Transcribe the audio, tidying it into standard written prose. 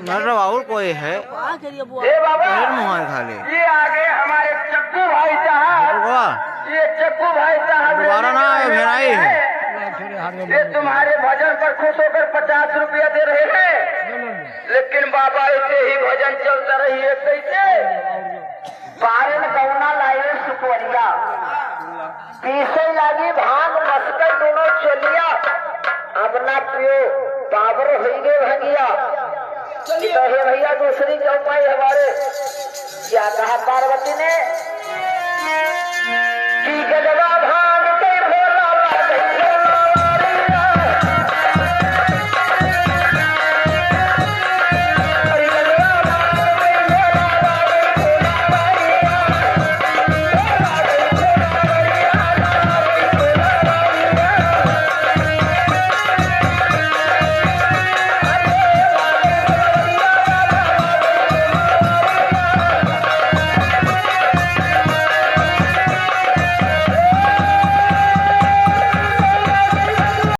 मेरा और कोई है ए बाबा मुँह खाली ये आगे हमारे चक्कू भाई साहब, ये चक्कू भाई साहब दोबारा ना आए फिर आई है। ये तुम्हारे भजन पर खुश होकर 50 रुपया दे रहे हैं, लेकिन बाबा ऐसे ही भजन चलता रही है। कैसे बारन गौना लाए सुपरिया, पीछे लगी भांग मस्कर दोनों चलिया, अपना पियो पावर हो गए भंगिया। तो हे भैया दूसरी चौपाई हमारे क्या कहा पार्वती ने,